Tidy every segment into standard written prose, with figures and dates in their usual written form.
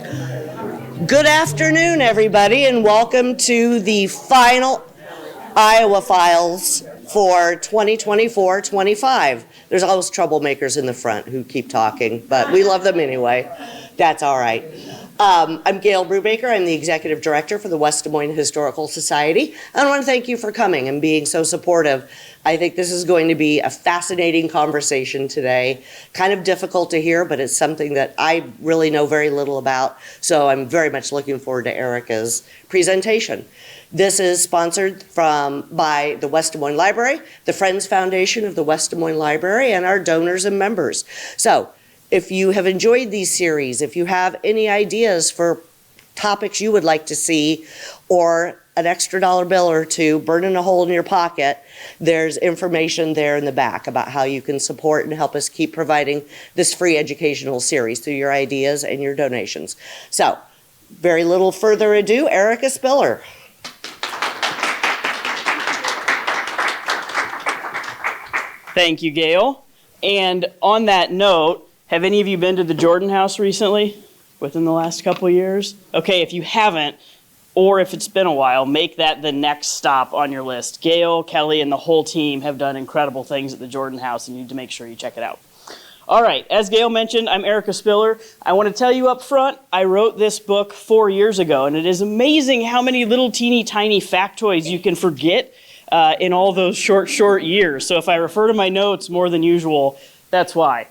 Good afternoon, everybody, and welcome to the final Iowa Files for 2024-25. There's always troublemakers in the front who keep talking, but we love them anyway. That's all right. I'm Gail Brubaker. I'm the Executive Director for the West Des Moines Historical Society. I want to thank you for coming and being so supportive. I think this is going to be a fascinating conversation today. Kind of difficult to hear, but it's something that I really know very little about, so I'm very much looking forward to Erica's presentation. This is sponsored by the West Des Moines Library, the Friends Foundation of the West Des Moines Library, and our donors and members. So, if you have enjoyed these series, if you have any ideas for topics you would like to see, or an extra dollar bill or two burning a hole in your pocket, there's information there in the back about how you can support and help us keep providing this free educational series through your ideas and your donations. So, very little further ado, Erica Spiller. Thank you, Gail. And on that note, have any of you been to the Jordan House recently, within the last couple of years? Okay, if you haven't, or if it's been a while, make that the next stop on your list. Gail, Kelly, and the whole team have done incredible things at the Jordan House, and you need to make sure you check it out. All right, as Gail mentioned, I'm Erica Spiller. I want to tell you up front, I wrote this book 4 years ago, and it is amazing how many little teeny tiny factoids you can forget in all those short years. So if I refer to my notes more than usual, that's why.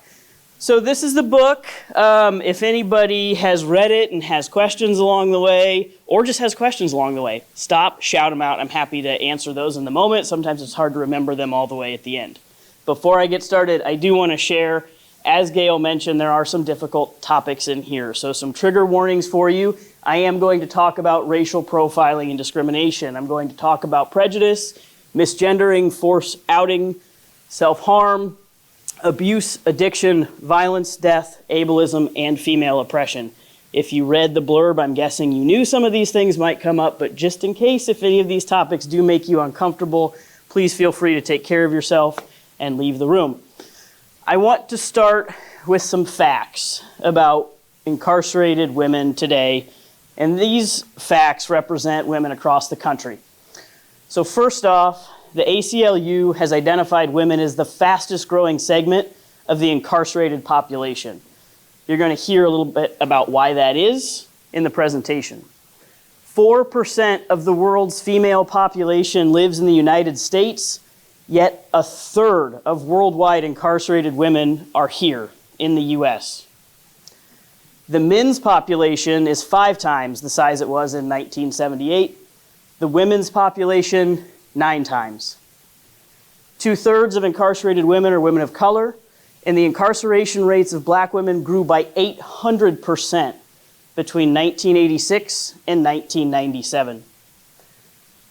So this is the book. If anybody has read it and has questions along the way, or just has questions along the way, stop, shout them out. I'm happy to answer those in the moment. Sometimes it's hard to remember them all the way at the end. Before I get started, I do want to share, as Gail mentioned, there are some difficult topics in here. So some trigger warnings for you. I am going to talk about racial profiling and discrimination. I'm going to talk about prejudice, misgendering, forced outing, self-harm, abuse, addiction, violence, death, ableism, and female oppression. If you read the blurb, I'm guessing you knew some of these things might come up, but just in case if any of these topics do make you uncomfortable, please feel free to take care of yourself and leave the room. I want to start with some facts about incarcerated women today, and these facts represent women across the country. So first off, the ACLU has identified women as the fastest growing segment of the incarcerated population. You're going to hear a little bit about why that is in the presentation. 4% of the world's female population lives in the United States, yet a third of worldwide incarcerated women are here in the US. The men's population is 5 times the size it was in 1978. The women's population, 9 times. 2/3 of incarcerated women are women of color, and the incarceration rates of black women grew by 800% between 1986 and 1997.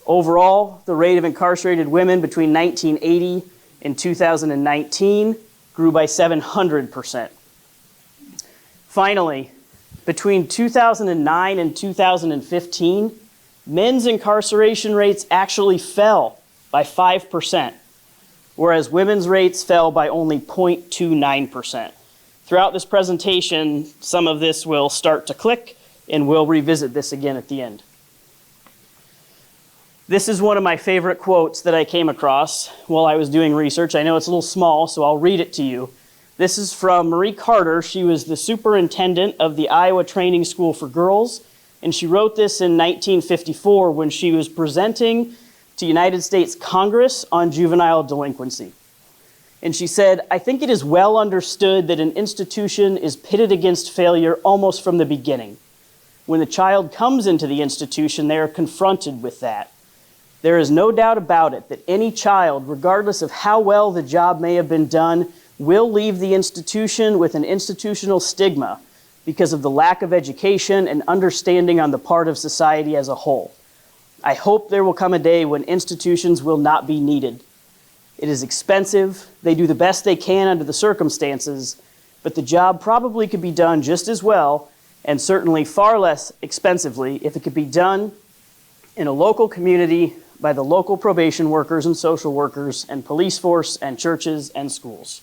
Overall, the rate of incarcerated women between 1980 and 2019 grew by 700%. Finally, between 2009 and 2015, men's incarceration rates actually fell by 5%, whereas women's rates fell by only 0.29%. Throughout this presentation, some of this will start to click, and we'll revisit this again at the end. This is one of my favorite quotes that I came across while I was doing research. I know it's a little small, so I'll read it to you. This is from Marie Carter. She was the superintendent of the Iowa Training School for Girls, and she wrote this in 1954 when she was presenting to United States Congress on juvenile delinquency. And she said, "I think it is well understood that an institution is pitted against failure almost from the beginning. When the child comes into the institution, they are confronted with that. There is no doubt about it that any child, regardless of how well the job may have been done, will leave the institution with an institutional stigma because of the lack of education and understanding on the part of society as a whole. I hope there will come a day when institutions will not be needed. It is expensive, they do the best they can under the circumstances, but the job probably could be done just as well, and certainly far less expensively, if it could be done in a local community by the local probation workers and social workers and police force and churches and schools."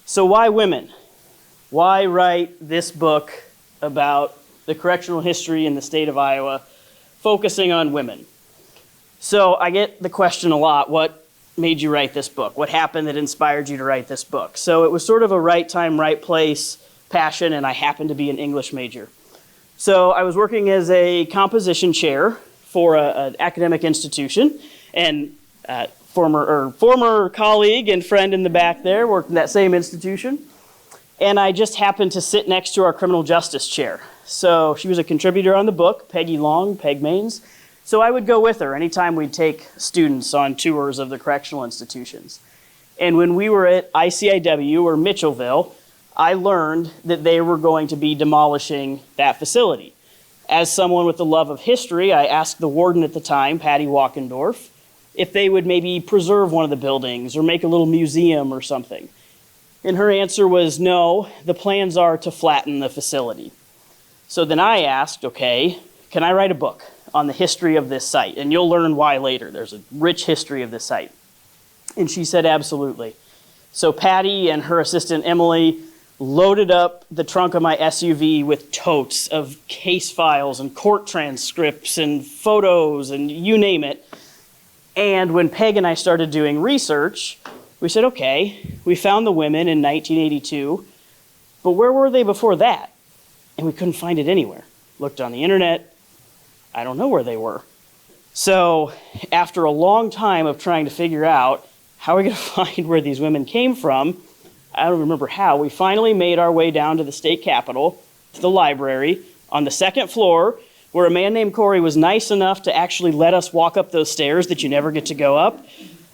So why women? Why write this book about the correctional history in the state of Iowa, focusing on women? So I get the question a lot, what made you write this book? What happened that inspired you to write this book? So it was sort of a right time, right place passion, and I happened to be an English major. So I was working as a composition chair for an academic institution, and former colleague and friend in the back there worked in that same institution. And I just happened to sit next to our criminal justice chair. So she was a contributor on the book, Peggy Long, Peg Mains. So I would go with her anytime we'd take students on tours of the correctional institutions. And when we were at ICIW or Mitchellville, I learned that they were going to be demolishing that facility. As someone with a love of history, I asked the warden at the time, Patty Walkendorf, if they would maybe preserve one of the buildings or make a little museum or something. And her answer was no, the plans are to flatten the facility. So then I asked, okay, can I write a book on the history of this site? And you'll learn why later. There's a rich history of this site. And she said absolutely. So Patty and her assistant Emily loaded up the trunk of my SUV with totes of case files and court transcripts and photos and you name it. And when Peg and I started doing research, we said, okay, we found the women in 1982, but where were they before that? And we couldn't find it anywhere. Looked on the internet, I don't know where they were. So after a long time of trying to figure out how are we going to find where these women came from, I don't remember how, we finally made our way down to the state capitol, to the library, on the second floor, where a man named Corey was nice enough to actually let us walk up those stairs that you never get to go up.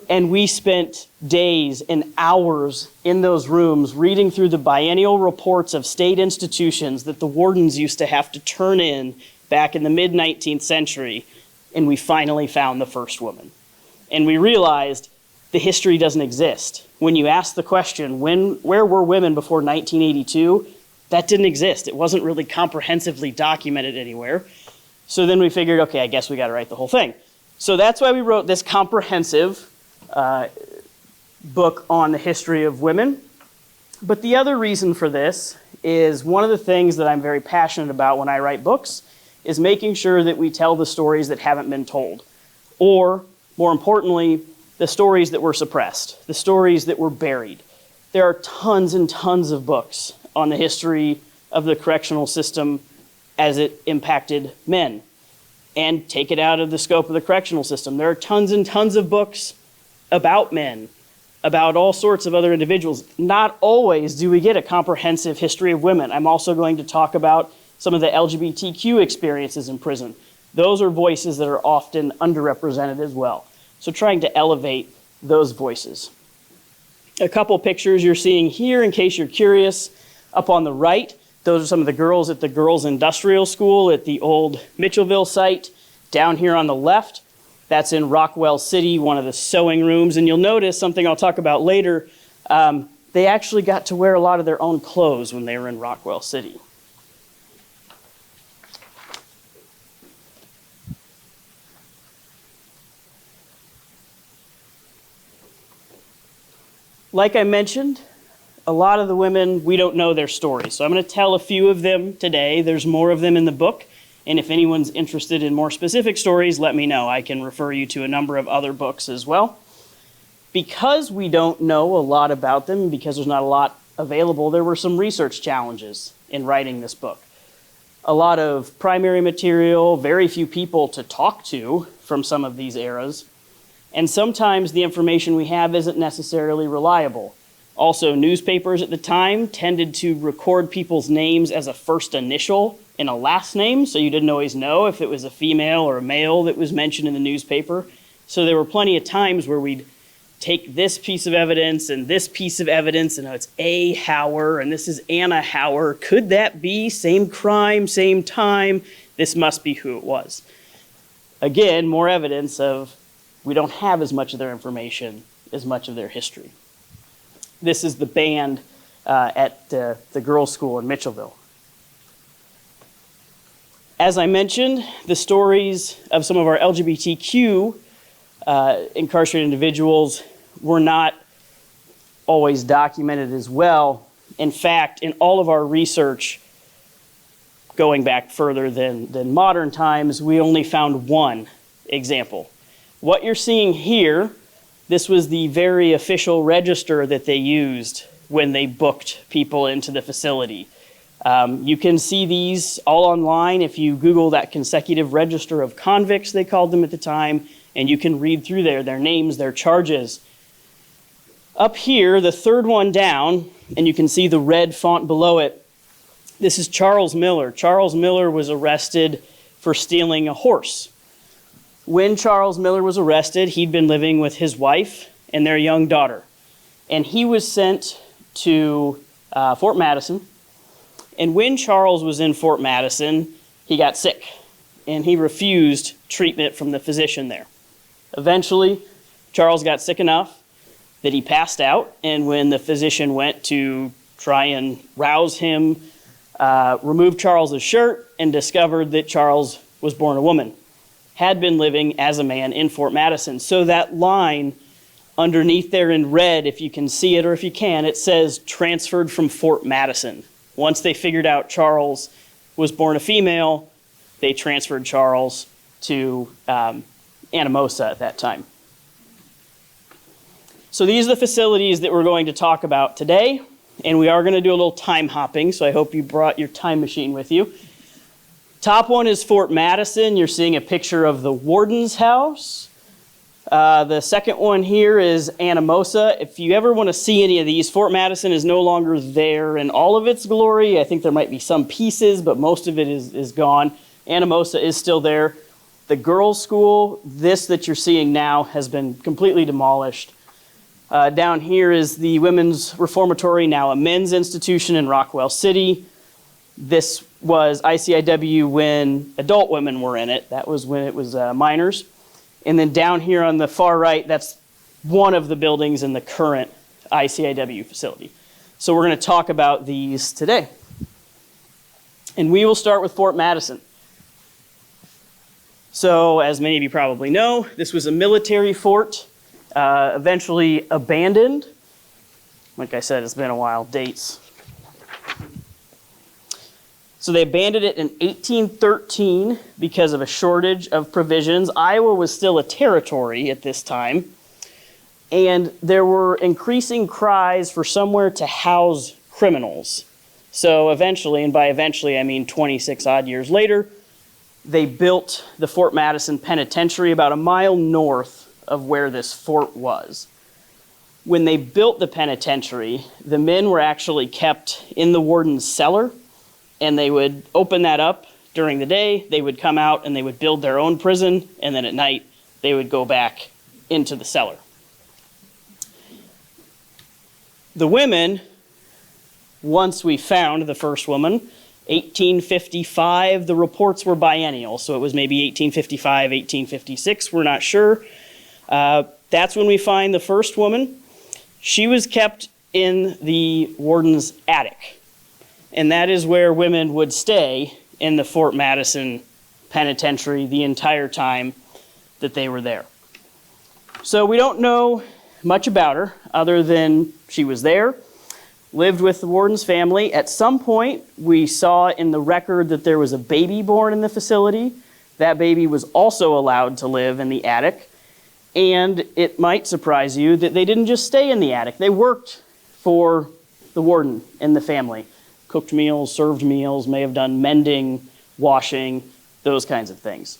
And we spent days and hours in those rooms reading through the biennial reports of state institutions that the wardens used to have to turn in back in the mid-19th century. And we finally found the first woman. And we realized the history doesn't exist. When you ask the question, where were women before 1982? That didn't exist. It wasn't really comprehensively documented anywhere. So then we figured, okay, I guess we got to write the whole thing. So that's why we wrote this comprehensive book on the history of women. But the other reason for this is one of the things that I'm very passionate about when I write books is making sure that we tell the stories that haven't been told. Or, more importantly, the stories that were suppressed, the stories that were buried. There are tons and tons of books on the history of the correctional system as it impacted men. And take it out of the scope of the correctional system. There are tons and tons of books about men, about all sorts of other individuals. Not always do we get a comprehensive history of women. I'm also going to talk about some of the LGBTQ experiences in prison. Those are voices that are often underrepresented as well. So trying to elevate those voices. A couple pictures you're seeing here in case you're curious. Up on the right, those are some of the girls at the Girls Industrial School at the old Mitchellville site. Down here on the left, that's in Rockwell City, one of the sewing rooms. And you'll notice something I'll talk about later. They actually got to wear a lot of their own clothes when they were in Rockwell City. Like I mentioned, a lot of the women, we don't know their stories. So I'm going to tell a few of them today. There's more of them in the book. And if anyone's interested in more specific stories, let me know. I can refer you to a number of other books as well. Because we don't know a lot about them, because there's not a lot available, there were some research challenges in writing this book. A lot of primary material, very few people to talk to from some of these eras. And sometimes the information we have isn't necessarily reliable. Also, newspapers at the time tended to record people's names as a first initial and a last name, so you didn't always know if it was a female or a male that was mentioned in the newspaper. So there were plenty of times where we'd take this piece of evidence and this piece of evidence, and it's A. Hauer, and this is Anna Hauer. Could that be same crime, same time? This must be who it was. Again, more evidence of we don't have as much of their information, as much of their history. This is the band at the girls' school in Mitchellville. As I mentioned, the stories of some of our LGBTQ incarcerated individuals were not always documented as well. In fact, in all of our research, going back further than modern times, we only found one example. What you're seeing here, this was the very official register that they used when they booked people into the facility. You can see these all online if you Google that consecutive register of convicts, they called them at the time, and you can read through there, their names, their charges. Up here, the third one down, and you can see the red font below it, this is Charles Miller. Charles Miller was arrested for stealing a horse. When Charles Miller was arrested, he'd been living with his wife and their young daughter. And he was sent to Fort Madison. And when Charles was in Fort Madison, he got sick. And he refused treatment from the physician there. Eventually, Charles got sick enough that he passed out. And when the physician went to try and rouse him, removed Charles's shirt and discovered that Charles was born a woman, had been living as a man in Fort Madison. So that line underneath there in red, if you can see it or if you can, it says transferred from Fort Madison. Once they figured out Charles was born a female, they transferred Charles to Anamosa at that time. So these are the facilities that we're going to talk about today. And we are going to do a little time hopping, so I hope you brought your time machine with you. Top one is Fort Madison. You're seeing a picture of the warden's house. The second one here is Anamosa. If you ever want to see any of these, Fort Madison is no longer there in all of its glory. I think there might be some pieces, but most of it is gone. Anamosa is still there. The girls' school, this that you're seeing now, has been completely demolished. Down here is the Women's Reformatory, now a men's institution in Rockwell City. This was ICIW when adult women were in it. That was when it was minors. And then down here on the far right, that's one of the buildings in the current ICIW facility. So we're going to talk about these today. And we will start with Fort Madison. So as many of you probably know, this was a military fort. Eventually abandoned. Like I said, it's been a while. Dates. So they abandoned it in 1813 because of a shortage of provisions. Iowa was still a territory at this time. And there were increasing cries for somewhere to house criminals. So eventually, and by eventually I mean 26 odd years later, they built the Fort Madison Penitentiary about a mile north of where this fort was. When they built the penitentiary, the men were actually kept in the warden's cellar, and they would open that up during the day, they would come out and they would build their own prison, and then at night they would go back into the cellar. The women, once we found the first woman, 1855, the reports were biennial, so it was maybe 1855, 1856, we're not sure. That's when we find the first woman. She was kept in the warden's attic. And that is where women would stay in the Fort Madison Penitentiary the entire time that they were there. So we don't know much about her other than she was there, lived with the warden's family. At some point, we saw in the record that there was a baby born in the facility. That baby was also allowed to live in the attic. And it might surprise you that they didn't just stay in the attic. They worked for the warden and the family. Cooked meals, served meals, may have done mending, washing, those kinds of things.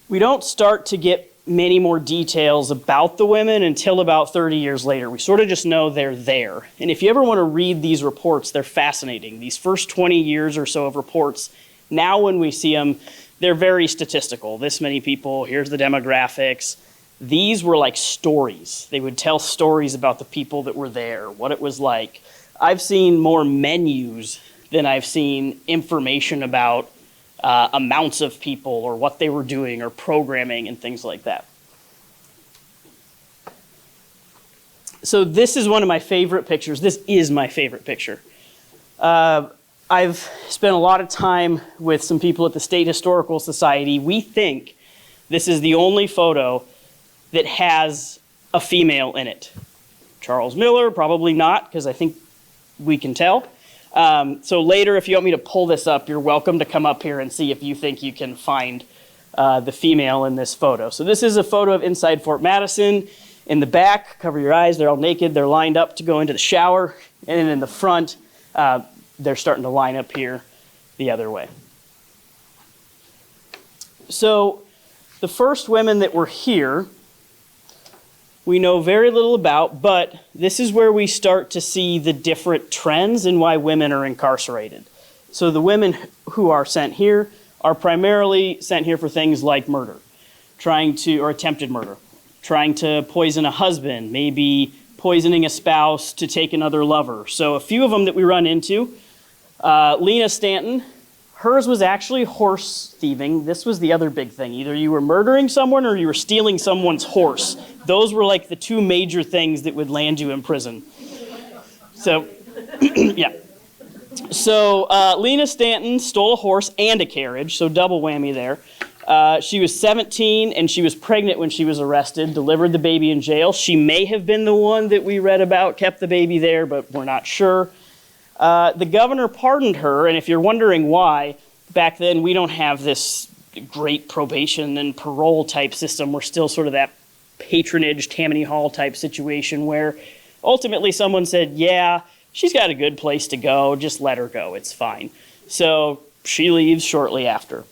We don't start to get many more details about the women until about 30 years later. We sort of just know they're there. And if you ever want to read these reports, they're fascinating. These first 20 years or so of reports, now when we see them, they're very statistical. This many people, here's the demographics. These were like stories. They would tell stories about the people that were there, what it was like. I've seen more menus than I've seen information about amounts of people or what they were doing or programming and things like that. So this is one of my favorite pictures. This is my favorite picture. I've spent a lot of time with some people at the State Historical Society. We think this is the only photo that has a female in it. Charles Miller, probably not, because I think we can tell. So later, if you want me to pull this up, you're welcome to come up here and see if you think you can find the female in this photo. So this is a photo of inside Fort Madison. In the back, cover your eyes, they're all naked. They're lined up to go into the shower. And then in the front, they're starting to line up here the other way. So the first women that were here, we know very little about, but this is where we start to see the different trends in why women are incarcerated. So the women who are sent here are primarily sent here for things like murder, or attempted murder, trying to poison a husband, maybe poisoning a spouse to take another lover. So a few of them that we run into, Lena Stanton, hers was actually horse thieving. This was the other big thing. Either you were murdering someone or you were stealing someone's horse. Those were like the two major things that would land you in prison. So, yeah. So Lena Stanton stole a horse and a carriage, so double whammy there. She was 17 and she was pregnant when she was arrested, delivered the baby in jail. She may have been the one that we read about, kept the baby there, but we're not sure. The governor pardoned her, and if you're wondering why, back then we don't have this great probation and parole type system. We're still sort of that patronage Tammany Hall type situation where ultimately someone said, yeah, she's got a good place to go, just let her go, it's fine. So she leaves shortly after.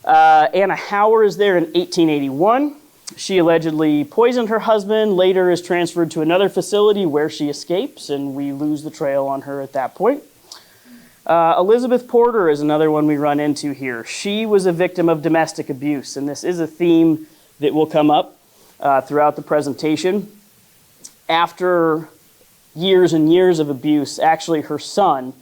Anna Hauer is there in 1881. She allegedly poisoned her husband, later is transferred to another facility where she escapes, and we lose the trail on her at that point. Elizabeth Porter is another one we run into here. She was a victim of domestic abuse, and this is a theme that will come up throughout the presentation. After years and years of abuse, actually her son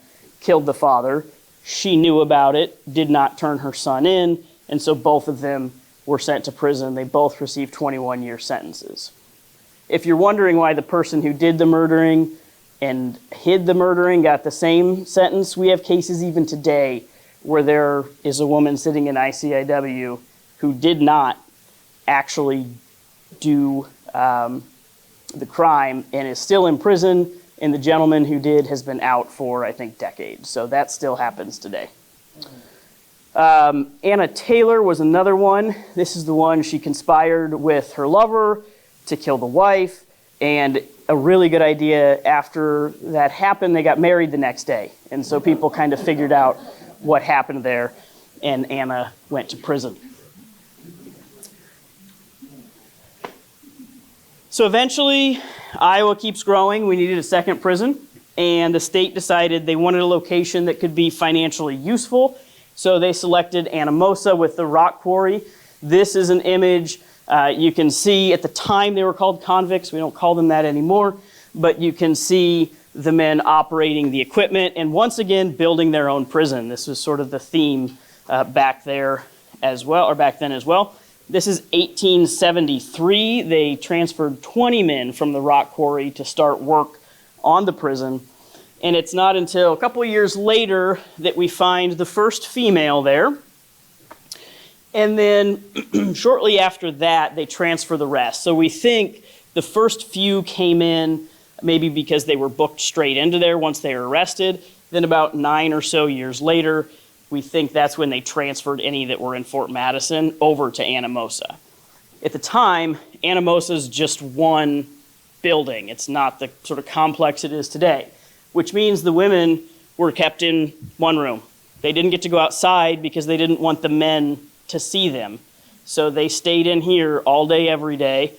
killed the father. She knew about it, did not turn her son in, and so both of them were sent to prison. They both received 21-year sentences. If you're wondering why the person who did the murdering and hid the murdering got the same sentence, we have cases even today where there is a woman sitting in ICIW who did not actually do the crime and is still in prison, and the gentleman who did has been out for, I think, decades. So that still happens today. Anna Taylor was another one. This is the one she conspired with her lover to kill the wife, and a really good idea. After that happened, they got married the next day, and so people kind of figured out what happened there, and Anna went to prison. So eventually, Iowa keeps growing. We needed a second prison, and the state decided they wanted a location that could be financially useful. So they selected Anamosa with the rock quarry. This is an image you can see at the time they were called convicts. We don't call them that anymore, but you can see the men operating the equipment and once again building their own prison. This was sort of the theme back there as well, or back then as well. This is 1873. They transferred 20 men from the rock quarry to start work on the prison. And it's not until a couple of years later that we find the first female there. And then shortly after that, they transfer the rest. So we think the first few came in maybe because they were booked straight into there once they were arrested. Then about 9 or so years later, we think that's when they transferred any that were in Fort Madison over to Anamosa. At the time, Anamosa is just one building. It's not the sort of complex it is today, which means the women were kept in one room. They didn't get to go outside because they didn't want the men to see them. So they stayed in here all day, every day,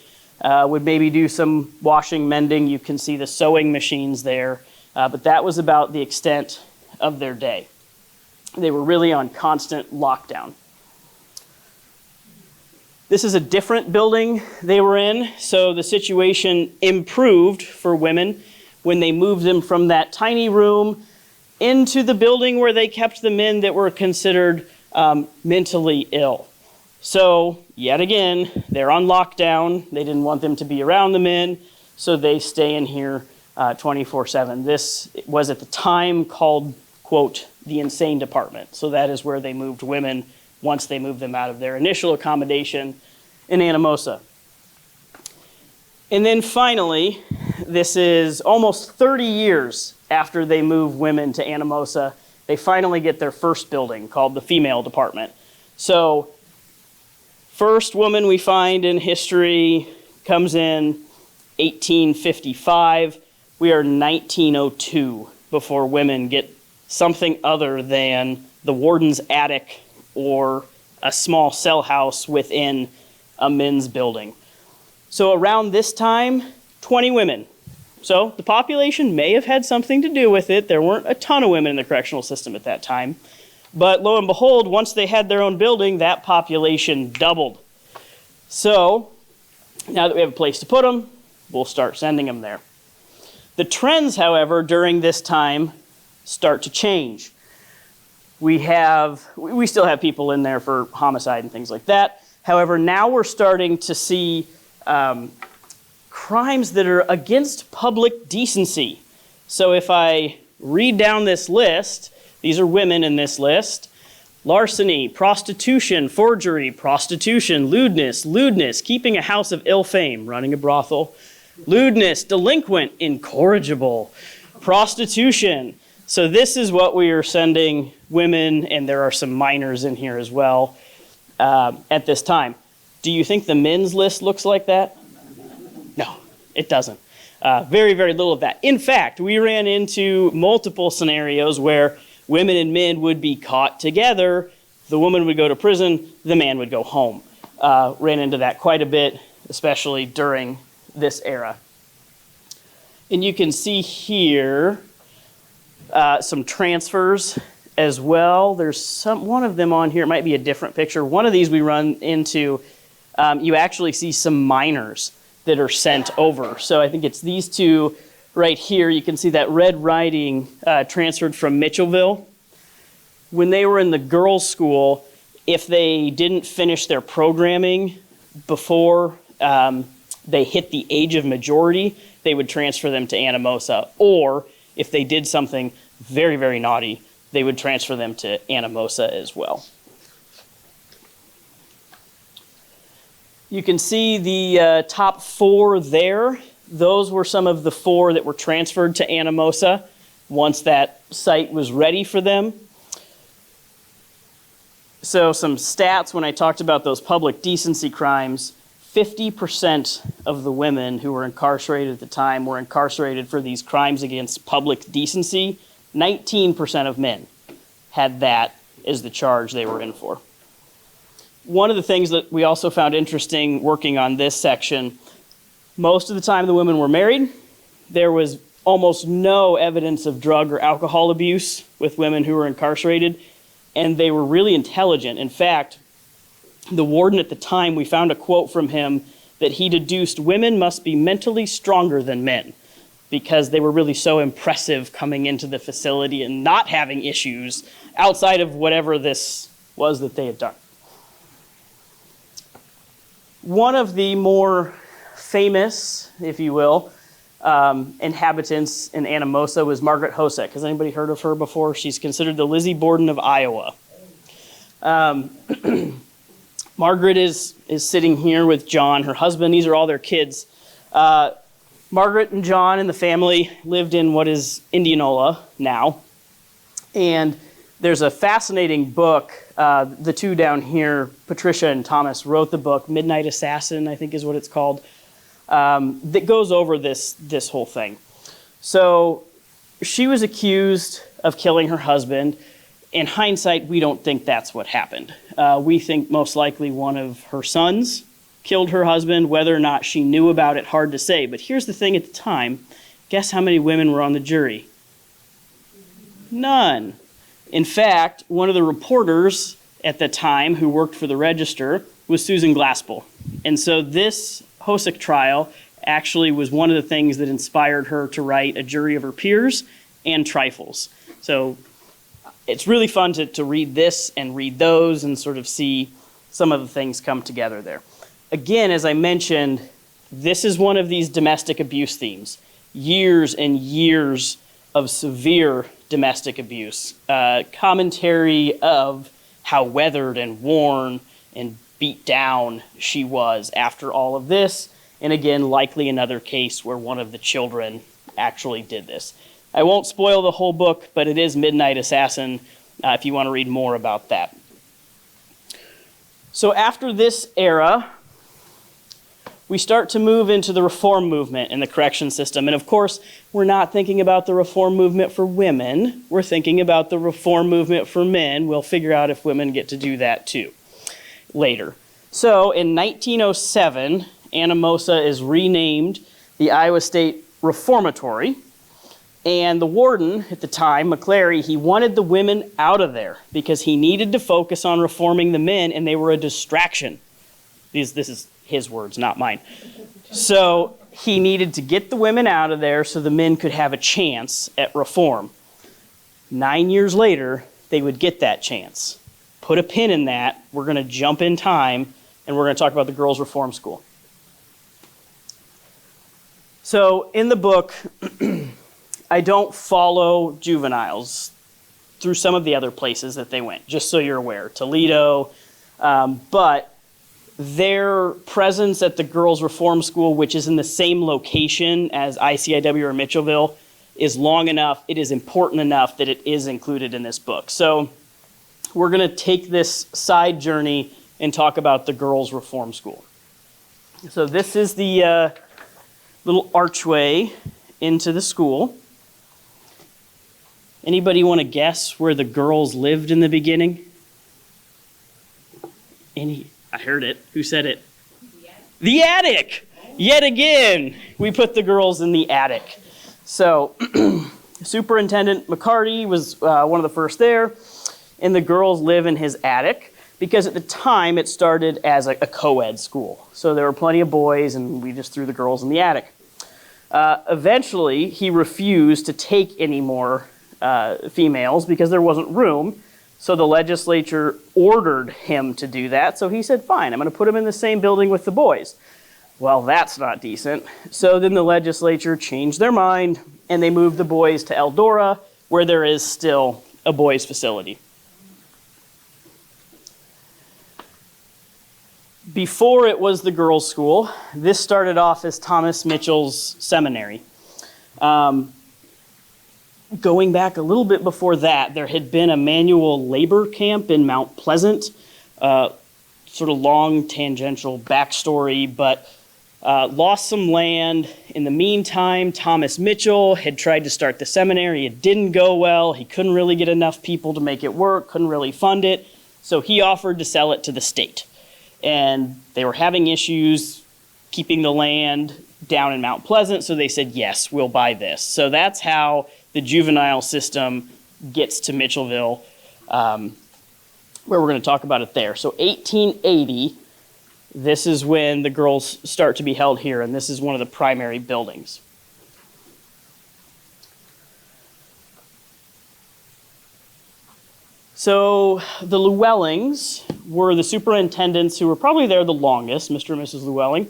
would maybe do some washing, mending. You can see the sewing machines there, but that was about the extent of their day. They were really on constant lockdown. This is a different building they were in, so the situation improved for women when they moved them from that tiny room into the building where they kept the men that were considered mentally ill. So, yet again, they're on lockdown. They didn't want them to be around the men, so they stay in here 24/7. This was at the time called, quote, the insane department. So that is where they moved women once they moved them out of their initial accommodation in Anamosa. And then finally, this is almost 30 years after they move women to Anamosa. They finally get their first building called the female department. So first woman we find in history comes in 1855. We are 1902 before women get something other than the warden's attic or a small cell house within a men's building. So around this time, 20 women. So the population may have had something to do with it. There weren't a ton of women in the correctional system at that time. But lo and behold, once they had their own building, that population doubled. So now that we have a place to put them, we'll start sending them there. The trends, however, during this time start to change. We still have people in there for homicide and things like that. However, now we're starting to see crimes that are against public decency. So if I read down this list, these are women in this list: larceny, prostitution, forgery, prostitution, lewdness, keeping a house of ill fame, running a brothel, lewdness, delinquent, incorrigible, prostitution. So this is what we are sending women, and there are some minors in here as well, at this time. Do you think the men's list looks like that? No, it doesn't. Very, very little of that. In fact, we ran into multiple scenarios where women and men would be caught together. The woman would go to prison, the man would go home. Ran into that quite a bit, especially during this era. And you can see here some transfers as well. There's one of them on here. It might be a different picture. One of these we run into, you actually see some minors that are sent over. So I think it's these two right here. You can see that Red Riding transferred from Mitchellville. When they were in the girls' school, if they didn't finish their programming before they hit the age of majority, they would transfer them to Anamosa. Or if they did something very, very naughty, they would transfer them to Anamosa as well. You can see the top 4 there. Those were some of the 4 that were transferred to Anamosa once that site was ready for them. So some stats when I talked about those public decency crimes: 50% of the women who were incarcerated at the time were incarcerated for these crimes against public decency. 19% of men had that as the charge they were in for. One of the things that we also found interesting working on this section, most of the time the women were married. There was almost no evidence of drug or alcohol abuse with women who were incarcerated, and they were really intelligent. In fact, the warden at the time, we found a quote from him that he deduced women must be mentally stronger than men because they were really so impressive coming into the facility and not having issues outside of whatever this was that they had done. One of the more famous, if you will, inhabitants in Anamosa was Margaret Hosek. Has anybody heard of her before? She's considered the Lizzie Borden of Iowa. Margaret is sitting here with John, her husband. These are all their kids. Margaret and John and the family lived in what is Indianola now. And there's a fascinating book. The two down here, Patricia and Thomas, wrote the book, Midnight Assassin, I think is what it's called, that goes over this whole thing. So she was accused of killing her husband. In hindsight, we don't think that's what happened. We think most likely one of her sons killed her husband. Whether or not she knew about it, hard to say. But here's the thing at the time. Guess how many women were on the jury? None. In fact, one of the reporters at the time who worked for the Register was Susan Glaspel. And so this Hosek trial actually was one of the things that inspired her to write A Jury of Her Peers and Trifles. So it's really fun to read this and read those and sort of see some of the things come together there. Again, as I mentioned, this is one of these domestic abuse themes. Years and years of severe domestic abuse. Commentary of how weathered and worn and beat down she was after all of this, and again, likely another case where one of the children actually did this. I won't spoil the whole book, but it is Midnight Assassin if you want to read more about that. So after this era, we start to move into the reform movement in the correction system. And of course, we're not thinking about the reform movement for women. We're thinking about the reform movement for men. We'll figure out if women get to do that too later. So in 1907, Anamosa is renamed the Iowa State Reformatory. And the warden at the time, McClary, he wanted the women out of there because he needed to focus on reforming the men, and they were a distraction. This is his words, not mine. So he needed to get the women out of there so the men could have a chance at reform. 9 years later, they would get that chance. Put a pin in that. We're going to jump in time, and we're going to talk about the girls' reform school. So in the book, I don't follow juveniles through some of the other places that they went, just so you're aware. Toledo, but their presence at the girls' reform school, which is in the same location as ICIW or Mitchellville, is long enough, it is important enough that it is included in this book. So we're going to take this side journey and talk about the girls' reform school. So this is the little archway into the school. Anybody want to guess where the girls lived in the beginning? I heard it. Who said it? The attic. Yet again, we put the girls in the attic. So Superintendent McCarty was one of the first there, and the girls live in his attic because at the time it started as a co-ed school. So there were plenty of boys, and we just threw the girls in the attic. Eventually, he refused to take any more females because there wasn't room. So the legislature ordered him to do that. So he said, fine, I'm going to put him in the same building with the boys. Well, that's not decent. So then the legislature changed their mind and they moved the boys to Eldora, where there is still a boys' facility. Before it was the girls' school, this started off as Thomas Mitchell's seminary. Going back a little bit before that, there had been a manual labor camp in Mount Pleasant, sort of long tangential backstory, but lost some land. In the meantime, Thomas Mitchell had tried to start the seminary. It didn't go well. He couldn't really get enough people to make it work, couldn't really fund it, so he offered to sell it to the state. And they were having issues keeping the land down in Mount Pleasant, so they said, yes, we'll buy this. So that's how the juvenile system gets to Mitchellville, where we're going to talk about it there. So 1880, this is when the girls start to be held here, and this is one of the primary buildings. So the Llewellings were the superintendents who were probably there the longest, Mr. and Mrs. Llewelling.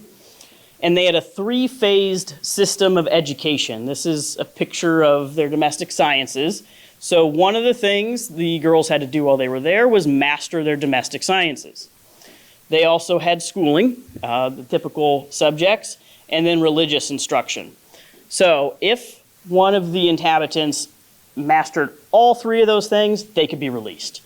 And they had a three-phased system of education. This is a picture of their domestic sciences. So one of the things the girls had to do while they were there was master their domestic sciences. They also had schooling, the typical subjects, and then religious instruction. So if one of the inhabitants mastered all three of those things, they could be released.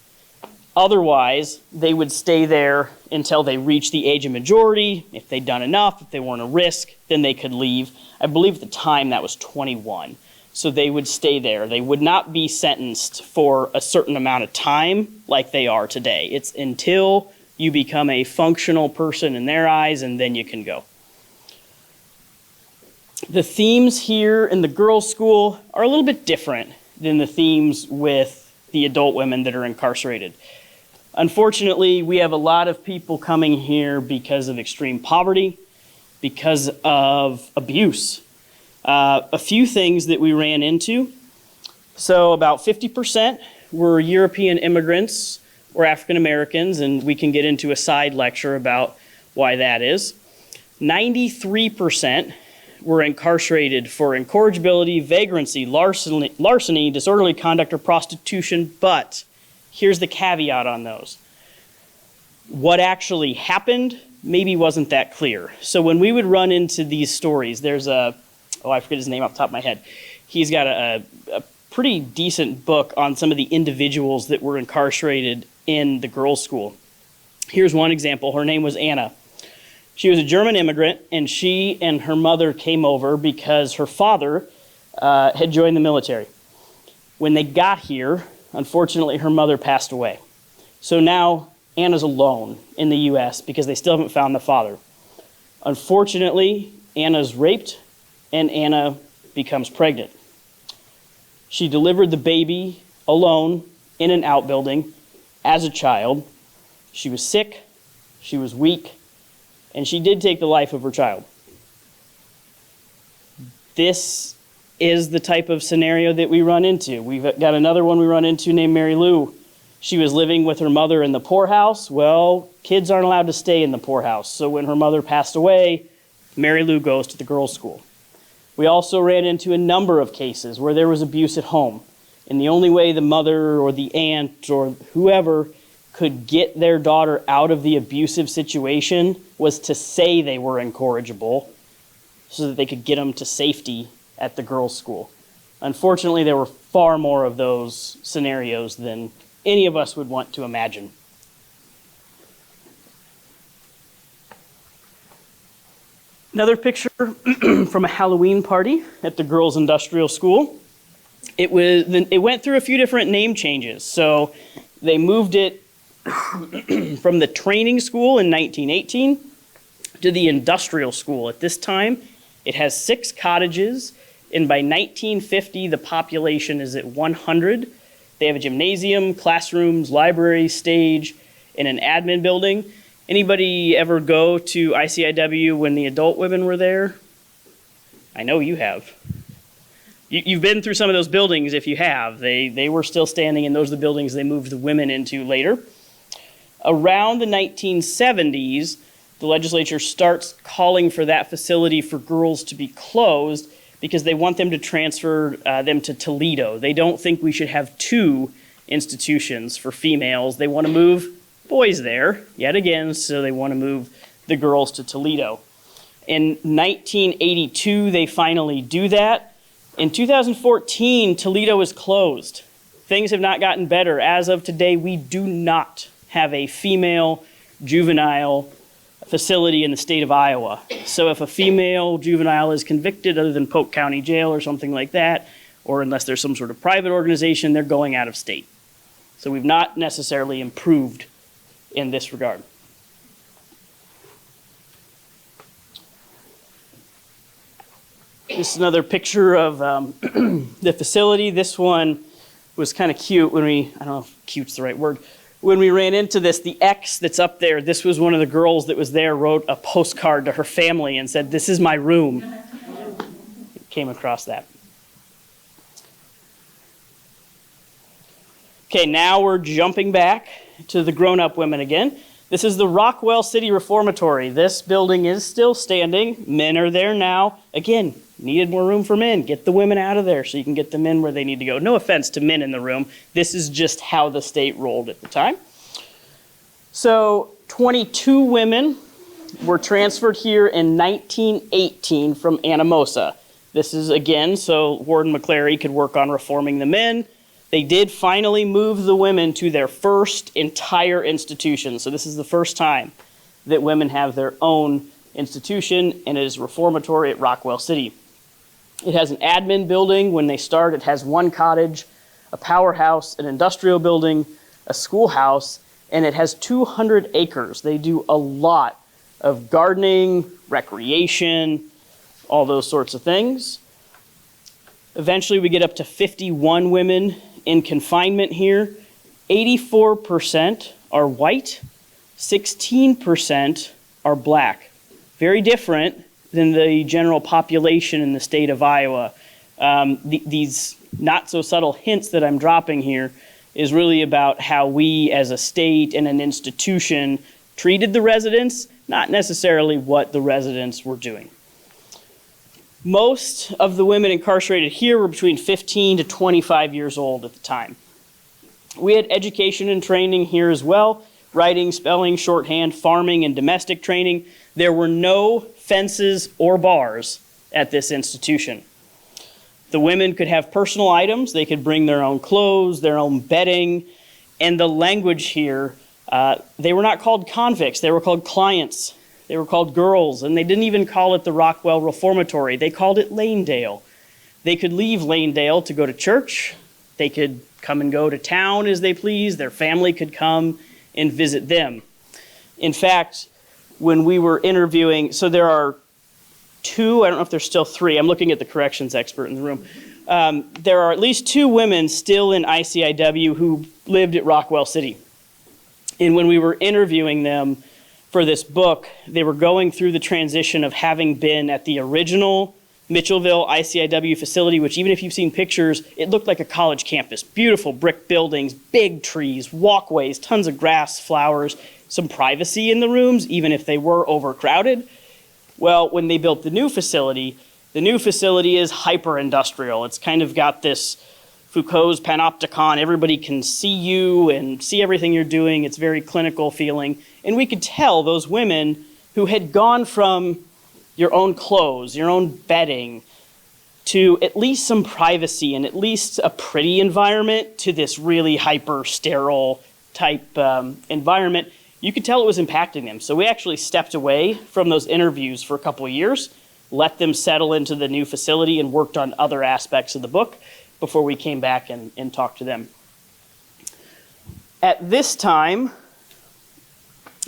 Otherwise, they would stay there until they reached the age of majority. If they'd done enough, if they weren't a risk, then they could leave. I believe at the time that was 21. So they would stay there. They would not be sentenced for a certain amount of time like they are today. It's until you become a functional person in their eyes, and then you can go. The themes here in the girls' school are a little bit different than the themes with the adult women that are incarcerated. Unfortunately, we have a lot of people coming here because of extreme poverty, because of abuse. A few things that we ran into. So about 50% were European immigrants or African Americans, and we can get into a side lecture about why that is. 93% were incarcerated for incorrigibility, vagrancy, larceny, disorderly conduct, or prostitution, but here's the caveat on those. What actually happened maybe wasn't that clear. So when we would run into these stories, there's I forget his name off the top of my head. He's got a pretty decent book on some of the individuals that were incarcerated in the girls' school. Here's one example. Her name was Anna. She was a German immigrant, and she and her mother came over because her father had joined the military. When they got here, unfortunately, her mother passed away. So now Anna's alone in the U.S. because they still haven't found the father. Unfortunately, Anna's raped, and Anna becomes pregnant. She delivered the baby alone in an outbuilding as a child. She was sick, she was weak, and she did take the life of her child. This is the type of scenario that we run into. We've got another one we run into named Mary Lou. She was living with her mother in the poorhouse. Well, kids aren't allowed to stay in the poorhouse. So when her mother passed away, Mary Lou goes to the girls' school. We also ran into a number of cases where there was abuse at home. And the only way the mother or the aunt or whoever could get their daughter out of the abusive situation was to say they were incorrigible so that they could get them to safety at the girls' school. Unfortunately, there were far more of those scenarios than any of us would want to imagine. Another picture from a Halloween party at the girls' industrial school. It went through a few different name changes. So they moved it from the training school in 1918 to the industrial school. At this time, it has 6 cottages, and by 1950, the population is at 100. They have a gymnasium, classrooms, library, stage, and an admin building. Anybody ever go to ICIW when the adult women were there? I know you have. You've been through some of those buildings if you have. They were still standing, and those are the buildings they moved the women into later. Around the 1970s, the legislature starts calling for that facility for girls to be closed because they want them to transfer them to Toledo. They don't think we should have 2 institutions for females. They want to move boys there, yet again, so they want to move the girls to Toledo. In 1982, they finally do that. In 2014, Toledo is closed. Things have not gotten better. As of today, we do not have a female juvenile facility in the state of Iowa. So if a female juvenile is convicted other than Polk County Jail or something like that, or unless there's some sort of private organization, they're going out of state. So we've not necessarily improved in this regard. This is another picture of the facility. This one was kind of cute when I don't know if cute's the right word, when we ran into this, the X that's up there, this was one of the girls that was there, wrote a postcard to her family and said, "This is my room." Came across that. Okay, now we're jumping back to the grown-up women again. This is the Rockwell City Reformatory. This building is still standing. Men are there now. Again, needed more room for men. Get the women out of there so you can get the men where they need to go. No offense to men in the room. This is just how the state rolled at the time. So 22 women were transferred here in 1918 from Anamosa. This is, again, so Warden McClary could work on reforming the men. They did finally move the women to their first entire institution. So this is the first time that women have their own institution, and it is reformatory at Rockwell City. It has an admin building. When they start, it has 1 cottage, a powerhouse, an industrial building, a schoolhouse, and it has 200 acres. They do a lot of gardening, recreation, all those sorts of things. Eventually, we get up to 51 women in confinement here. 84% are white, 16% are black. Very different than the general population in the state of Iowa. These not so subtle hints that I'm dropping here is really about how we as a state and an institution treated the residents, not necessarily what the residents were doing. Most of the women incarcerated here were between 15 to 25 years old at the time. We had education and training here as well. writing, spelling, shorthand, farming, and domestic training. There were no fences or bars at this institution. The women could have personal items. They could bring their own clothes, their own bedding, and the language here, they were not called convicts. They were called clients. They were called girls, and they didn't even call it the Rockwell Reformatory. They called it Lanedale. They could leave Lanedale to go to church. They could come and go to town as they pleased. Their family could come and visit them. In fact, when we were interviewing, so there are two, I don't know if there's still three, I'm looking at the corrections expert in the room. There are at least two women still in ICIW who lived at Rockwell City. And when we were interviewing them for this book, they were going through the transition of having been at the original Mitchellville ICIW facility, which even if you've seen pictures, it looked like a college campus. Beautiful brick buildings, big trees, walkways, tons of grass, flowers, some privacy in the rooms, even if they were overcrowded. Well, when they built the new facility is hyper-industrial. It's kind of got this Foucault's panopticon. Everybody can see you and see everything you're doing. It's very clinical feeling. And we could tell those women who had gone from your own clothes, your own bedding, to at least some privacy and at least a pretty environment to this really hyper-sterile type environment, you could tell it was impacting them. So we actually stepped away from those interviews for a couple of years, let them settle into the new facility, and worked on other aspects of the book before we came back and talked to them. At this time,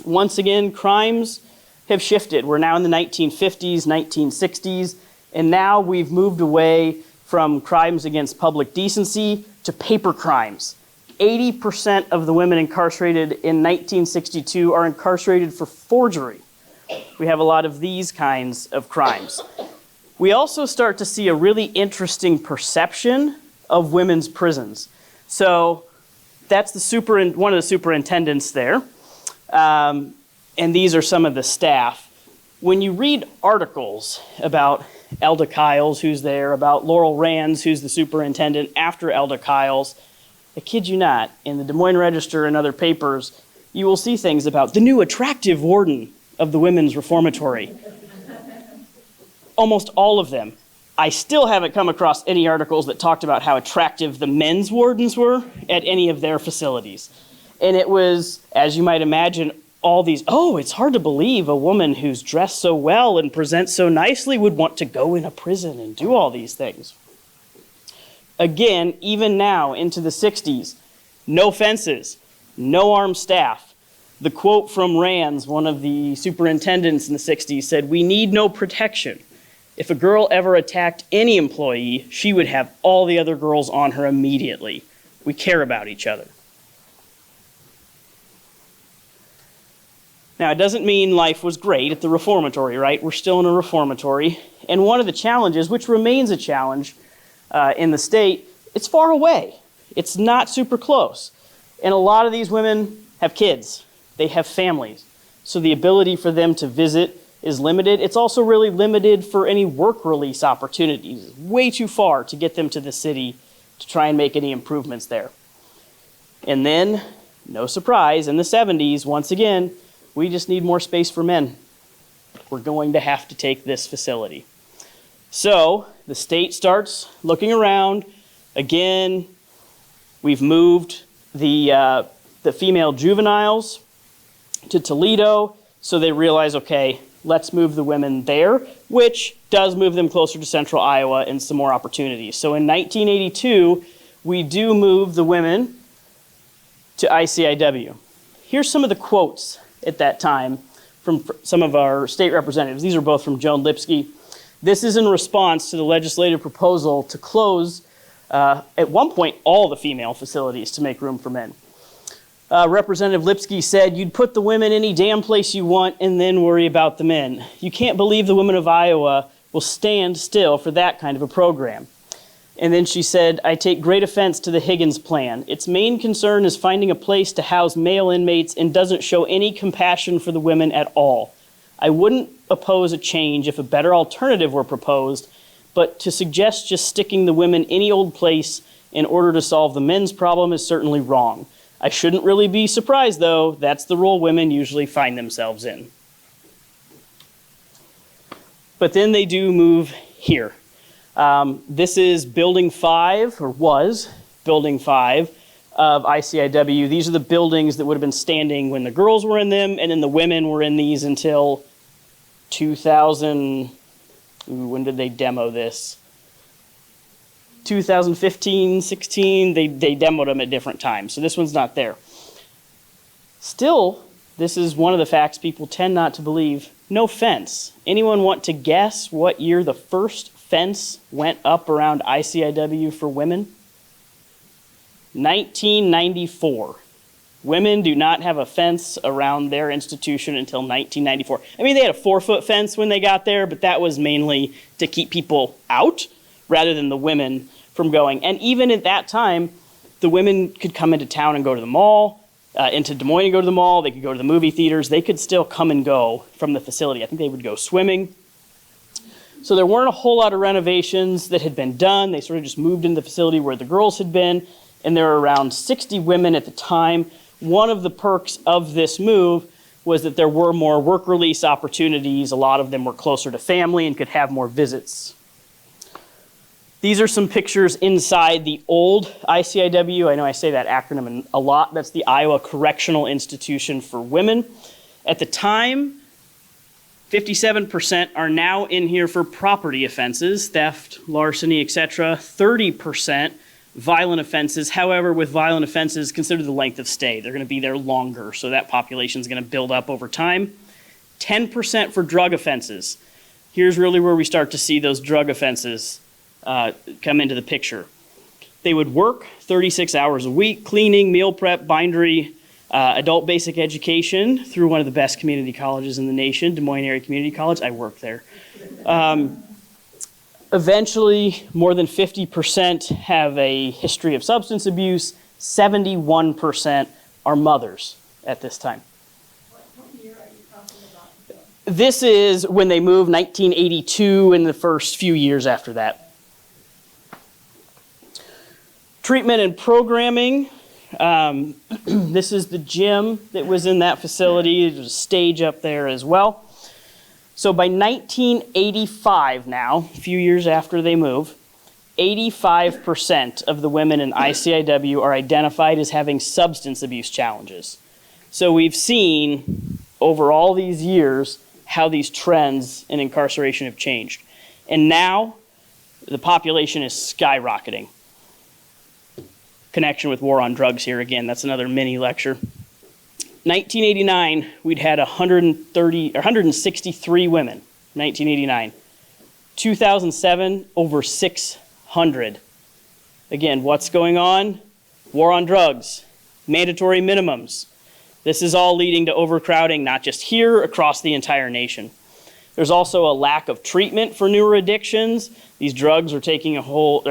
once again, crimes have shifted. We're now in the 1950s, 1960s, and now we've moved away from crimes against public decency to paper crimes. 80% of the women incarcerated in 1962 are incarcerated for forgery. We have a lot of these kinds of crimes. We also start to see a really interesting perception of women's prisons. So that's one of the superintendents there. And these are some of the staff. When you read articles about Elda Kiles, who's there, about Laurel Rands, who's the superintendent after Elda Kiles, I kid you not, in the Des Moines Register and other papers, you will see things about the new attractive warden of the women's reformatory. Almost all of them. I still haven't come across any articles that talked about how attractive the men's wardens were at any of their facilities. And it was, as you might imagine, all these, it's hard to believe a woman who's dressed so well and presents so nicely would want to go in a prison and do all these things. Again, even now into the 60s, no fences, no armed staff. The quote from Rands, one of the superintendents in the 60s, said, "We need no protection. If a girl ever attacked any employee, she would have all the other girls on her immediately. We care about each other." Now, it doesn't mean life was great at the reformatory, right? We're still in a reformatory. And one of the challenges, which remains a challenge in the state, it's far away. It's not super close. And a lot of these women have kids. They have families. So the ability for them to visit is limited. It's also really limited for any work release opportunities. It's way too far to get them to the city to try and make any improvements there. And then, no surprise, in the 70s, once again, we just need more space for men. We're going to have to take this facility. So the state starts looking around. Again, we've moved the female juveniles to Toledo, so they realize, okay, let's move the women there, which does move them closer to central Iowa and some more opportunities. So in 1982, we do move the women to ICIW. Here's some of the quotes at that time from some of our state representatives. These are both from Joan Lipsky. This is in response to the legislative proposal to close, at one point, all the female facilities to make room for men. Representative Lipsky said, "You'd put the women any damn place you want and then worry about the men. You can't believe the women of Iowa will stand still for that kind of a program." And then she said, "I take great offense to the Higgins plan. Its main concern is finding a place to house male inmates and doesn't show any compassion for the women at all. I wouldn't oppose a change if a better alternative were proposed, but to suggest just sticking the women any old place in order to solve the men's problem is certainly wrong. I shouldn't really be surprised, though. That's the role women usually find themselves in. But then they do move here. This is Building 5, or was Building 5 of ICIW. These are the buildings that would have been standing when the girls were in them, and then the women were in these until 2000. When did they demo this? 2015, 16. They demoed them at different times, so this one's not there. Still, this is one of the facts people tend not to believe. No fence. Anyone want to guess what year the first fence went up around ICIW for women? 1994. Women do not have a fence around their institution until 1994. I mean, they had a 4-foot fence when they got there, but that was mainly to keep people out rather than the women from going. And even at that time, the women could come into town and go to the mall, into Des Moines and go to the mall. They could go to the movie theaters. They could still come and go from the facility. I think they would go swimming. So there weren't a whole lot of renovations that had been done. They sort of just moved into the facility where the girls had been, and there were around 60 women at the time. One of the perks of this move was that there were more work release opportunities. A lot of them were closer to family and could have more visits. These are some pictures inside the old ICIW. I know I say that acronym a lot. That's the Iowa Correctional Institution for Women. At the time, 57% are now in here for property offenses, theft, larceny, etc. 30% violent offenses. However, with violent offenses, consider the length of stay. They're going to be there longer, so that population is going to build up over time. 10% for drug offenses. Here's really where we start to see those drug offenses come into the picture. They would work 36 hours a week, cleaning, meal prep, bindery, adult basic education through one of the best community colleges in the nation, Des Moines Area Community College. I worked there. Eventually, more than 50% have a history of substance abuse. 71% are mothers at this time. What year are you talking about? This is when they moved, 1982, and the first few years after that. Treatment and programming. This is the gym that was in that facility. There's a stage up there as well. So by 1985 now, a few years after they move, 85% of the women in ICIW are identified as having substance abuse challenges. So we've seen over all these years how these trends in incarceration have changed. And now the population is skyrocketing. Connection with war on drugs here again, that's another mini lecture. 1989, we'd had 163 women, 1989. 2007, over 600. Again, what's going on? War on drugs, mandatory minimums. This is all leading to overcrowding, not just here, across the entire nation. There's also a lack of treatment for newer addictions. These drugs are taking hold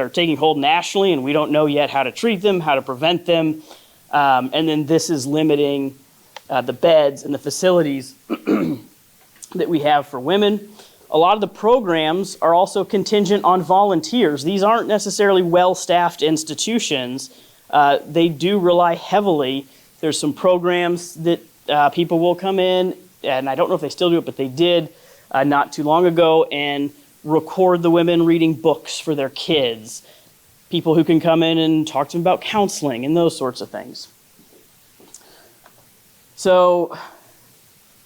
nationally, and we don't know yet how to treat them, how to prevent them. And then this is limiting the beds and the facilities that we have for women. A lot of the programs are also contingent on volunteers. These aren't necessarily well-staffed institutions. They do rely heavily. There's some programs that people will come in, and I don't know if they still do it, but they did not too long ago, and record the women reading books for their kids. People who can come in and talk to them about counseling and those sorts of things. So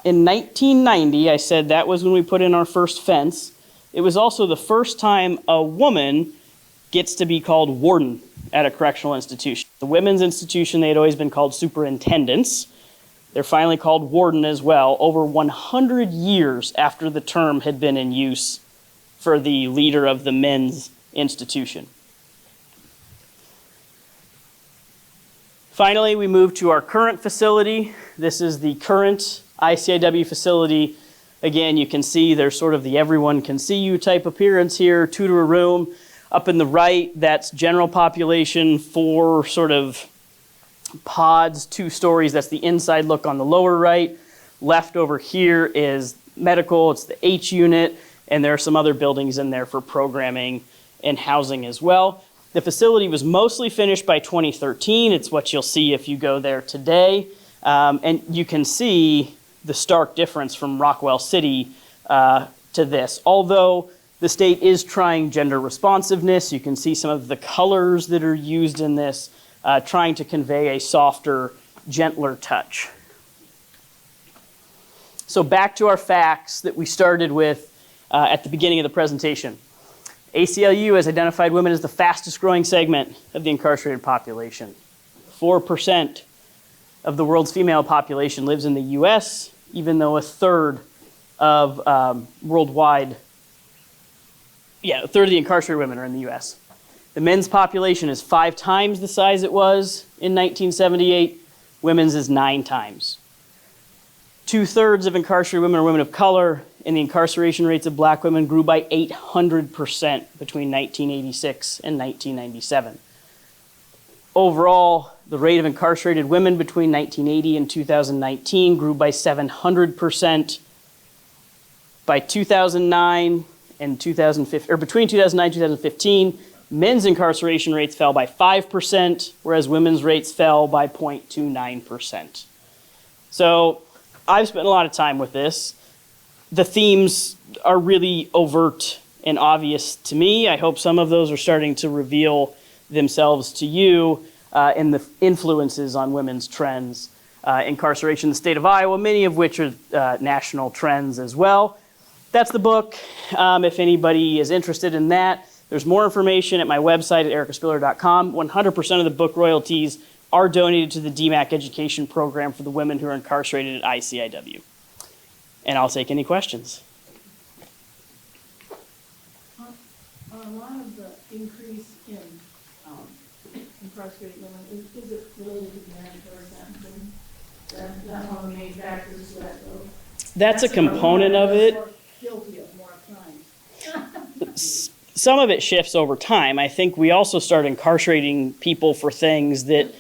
in 1990, I said that was when we put in our first fence. It was also the first time a woman gets to be called warden at a correctional institution. The women's institution, they had always been called superintendents. They're finally called warden as well, over 100 years after the term had been in use for the leader of the men's institution. Finally, we move to our current facility. This is the current ICIW facility. Again, you can see there's sort of the everyone can see you type appearance here, 2 to a room. Up in the right, that's general population, 4 sort of pods, 2 stories. That's the inside look on the lower right. Left over here is medical. It's the H unit, and there are some other buildings in there for programming and housing as well. The facility was mostly finished by 2013. It's what you'll see if you go there today. And you can see the stark difference from Rockwell City to this. Although the state is trying gender responsiveness, you can see some of the colors that are used in this, trying to convey a softer, gentler touch. So back to our facts that we started with at the beginning of the presentation. ACLU has identified women as the fastest growing segment of the incarcerated population. 4% of the world's female population lives in the US, even though a third of a third of the incarcerated women are in the US. The men's population is 5 times the size it was in 1978. Women's is 9 times. 2/3 of incarcerated women are women of color, and the incarceration rates of black women grew by 800% between 1986 and 1997. Overall, the rate of incarcerated women between 1980 and 2019 grew by 700%. By 2009 and 2015, or between 2009 and 2015, men's incarceration rates fell by 5%, whereas women's rates fell by 0.29%. So I've spent a lot of time with this. The themes are really overt and obvious to me. I hope some of those are starting to reveal themselves to you in the influences on women's trends. Incarceration in the state of Iowa, many of which are national trends as well. That's the book. If anybody is interested in that, there's more information at my website at ericaspiller.com. 100% of the book royalties are donated to the DMAC education program for the women who are incarcerated at ICIW. And I'll take any questions. A lot of the increase in incarcerated women, is it related to mandatory sentencing? That's one of the main factors that That's a component of it. Guilty of more crimes. Some of it shifts over time. I think we also start incarcerating people for things that,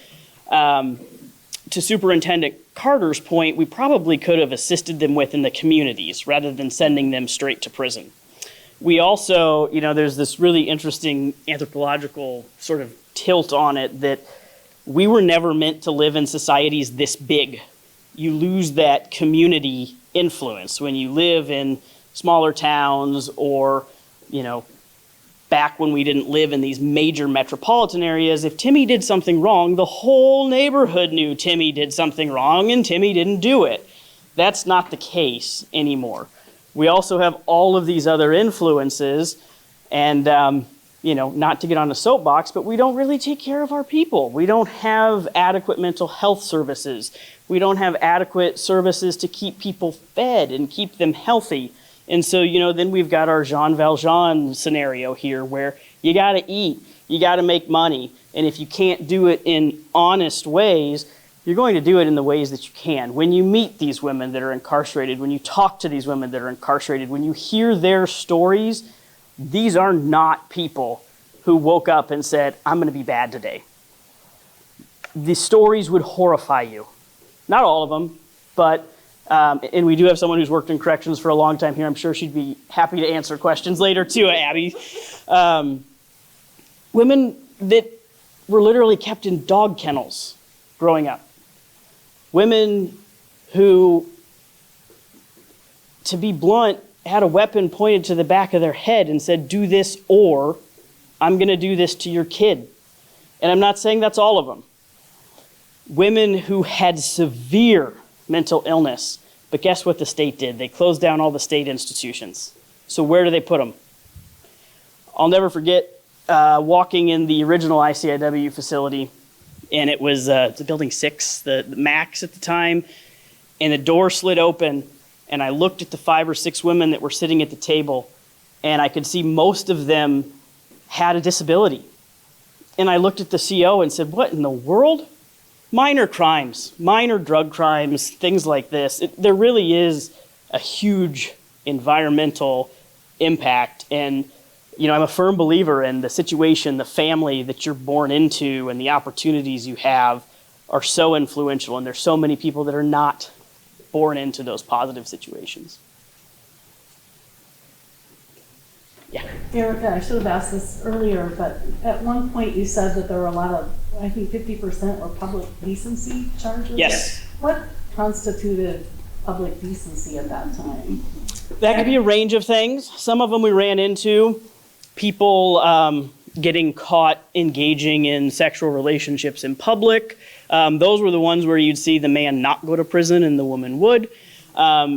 to Superintendent Carter's point, we probably could have assisted them with in the communities rather than sending them straight to prison. We also, there's this really interesting anthropological sort of tilt on it that we were never meant to live in societies this big. You lose that community influence when you live in smaller towns or, back when we didn't live in these major metropolitan areas. If Timmy did something wrong, the whole neighborhood knew Timmy did something wrong and Timmy didn't do it. That's not the case anymore. We also have all of these other influences and, not to get on a soapbox, but we don't really take care of our people. We don't have adequate mental health services. We don't have adequate services to keep people fed and keep them healthy. And so, then we've got our Jean Valjean scenario here where you got to eat, you got to make money. And if you can't do it in honest ways, you're going to do it in the ways that you can. When you meet these women that are incarcerated, when you talk to these women that are incarcerated, when you hear their stories, these are not people who woke up and said, I'm going to be bad today. The stories would horrify you. Not all of them, but and we do have someone who's worked in corrections for a long time here. I'm sure she'd be happy to answer questions later too, Abby. Women that were literally kept in dog kennels growing up. Women who, to be blunt, had a weapon pointed to the back of their head and said, do this or I'm going to do this to your kid. And I'm not saying that's all of them. Women who had severe mental illness. But guess what the state did? They closed down all the state institutions. So where do they put them? I'll never forget walking in the original ICIW facility, and it was Building 6, the max at the time, and the door slid open, and I looked at the 5 or 6 women that were sitting at the table, and I could see most of them had a disability. And I looked at the CO and said, what in the world? Minor crimes, minor drug crimes, things like this. There really is a huge environmental impact. And, I'm a firm believer in the situation, the family that you're born into and the opportunities you have are so influential. And there's so many people that are not born into those positive situations. Erica, I should have asked this earlier, but at one point you said that there were a lot of, I think 50% were public decency charges? Yes. What constituted public decency at that time? That could be a range of things. Some of them we ran into, people getting caught engaging in sexual relationships in public. Those were the ones where you'd see the man not go to prison and the woman would.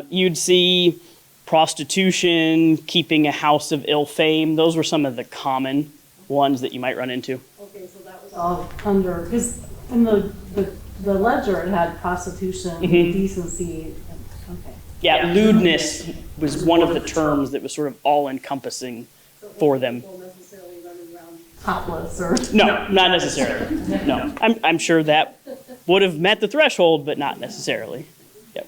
You'd see prostitution, keeping a house of ill fame. Those were some of the common ones that you might run into. Okay, so that was all under, because in the ledger it had prostitution, decency, okay. Yeah, lewdness was one of the terms that was sort of all-encompassing for them. Necessarily running around topless or? No, not necessarily. No, I'm sure that would have met the threshold, but not necessarily. Yep.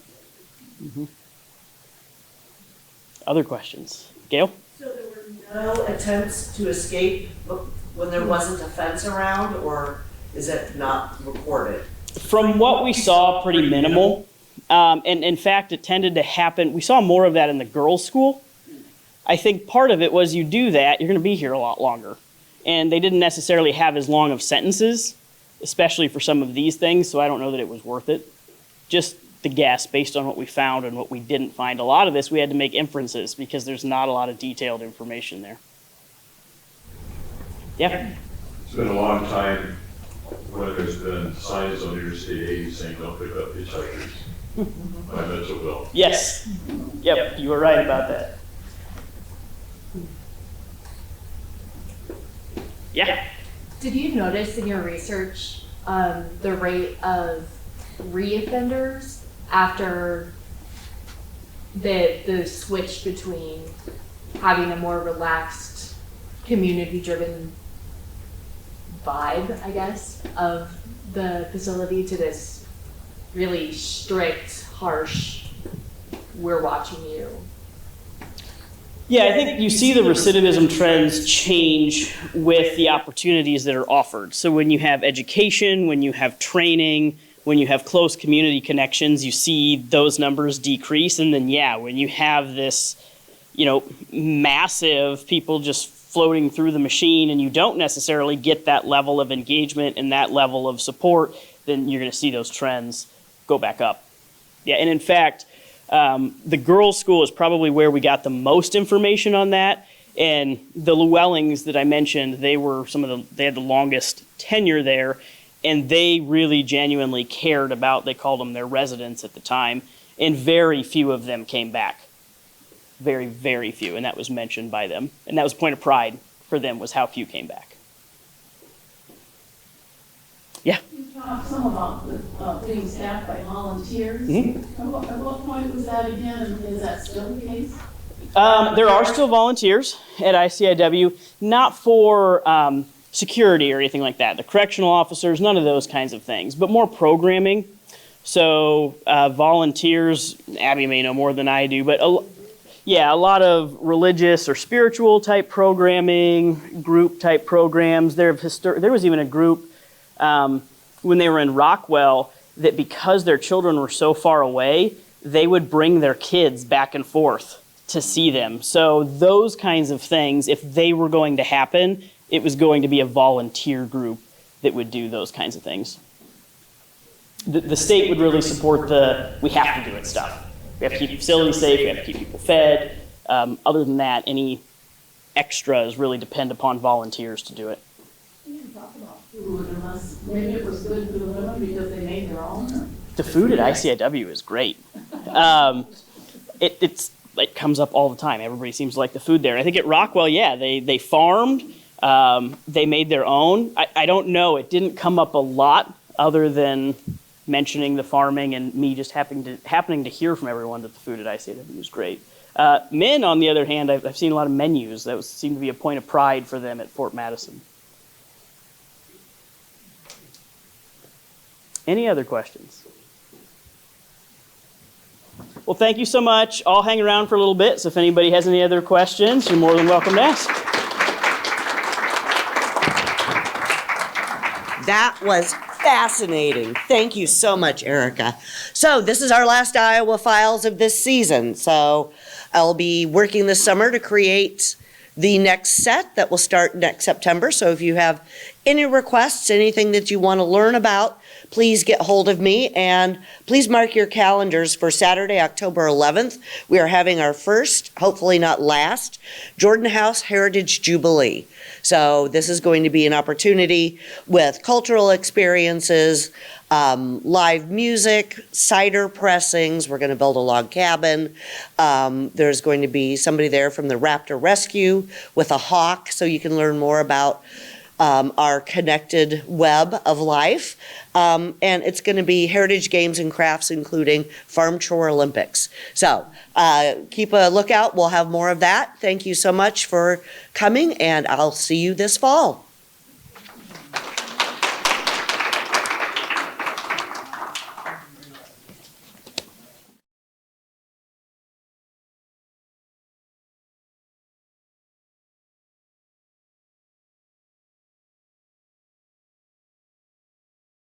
Other questions? Gail? So there were no attempts to escape when there wasn't a fence around, or is it not recorded? From what we saw, pretty minimal. And in fact, it tended to happen. We saw more of that in the girls' school. I think part of it was you do that, you're going to be here a lot longer. And they didn't necessarily have as long of sentences, especially for some of these things, so I don't know that it was worth it. Just the guess based on what we found and what we didn't find. A lot of this we had to make inferences because there's not a lot of detailed information there. Yeah? It's been a long time when there's been signs on your state aid saying don't pick up hitchhikers by Mitchellville. Yes. Yep, you were right about that. Yeah? Did you notice in your research the rate of reoffenders after the switch between having a more relaxed, community-driven vibe, I guess, of the facility to this really strict, harsh, we're watching you? Yeah, I think you see the recidivism trends change with the opportunities that are offered. So when you have education, when you have training, when you have close community connections, you see those numbers decrease. And then, yeah, when you have this, massive people just floating through the machine and you don't necessarily get that level of engagement and that level of support, then you're going to see those trends go back up. Yeah, and in fact, the girls' school is probably where we got the most information on that. And the Llewellings that I mentioned, they had the longest tenure there. And they really genuinely cared about, they called them their residents at the time, and very few of them came back. Very, very few, and that was mentioned by them. And that was a point of pride for them, was how few came back. Yeah? You talked some about being staffed by volunteers. Mm-hmm. At what point was that again, and is that still the case? There are still volunteers at ICIW, not for security or anything like that. The correctional officers, none of those kinds of things, but more programming. So volunteers, Abby may know more than I do, but a lot of religious or spiritual type programming, group type programs. There was even a group when they were in Rockwell that because their children were so far away, they would bring their kids back and forth to see them. So those kinds of things, if they were going to happen, it was going to be a volunteer group that would do those kinds of things. The state would really support we have to do it stuff. We have to keep facilities safe, we have to keep people fed. Other than that, any extras really depend upon volunteers to do it. You didn't talk about food unless maybe it was good for the women because they made their own. Or? The food at ICIW is great. It comes up all the time. Everybody seems to like the food there. I think at Rockwell, yeah, they farmed. They made their own. I don't know. It didn't come up a lot other than mentioning the farming and me just happening to hear from everyone that the food at ICW was great. Men, on the other hand, I've seen a lot of menus. That seemed to be a point of pride for them at Fort Madison. Any other questions? Well, thank you so much. I'll hang around for a little bit, so if anybody has any other questions, you're more than welcome to ask. That was fascinating. Thank you so much, Erica. So this is our last Iowa Files of this season. So I'll be working this summer to create the next set that will start next September. So if you have any requests, anything that you want to learn about, please get hold of me, and please mark your calendars for Saturday, October 11th. We are having our first, hopefully not last, Jordan House Heritage Jubilee. So this is going to be an opportunity with cultural experiences, live music, cider pressings. We're going to build a log cabin. There's going to be somebody there from the Raptor Rescue with a hawk, so you can learn more about our connected web of life. And it's going to be heritage games and crafts, including Farm Chore Olympics. So keep a lookout. We'll have more of that. Thank you so much for coming, and I'll see you this fall.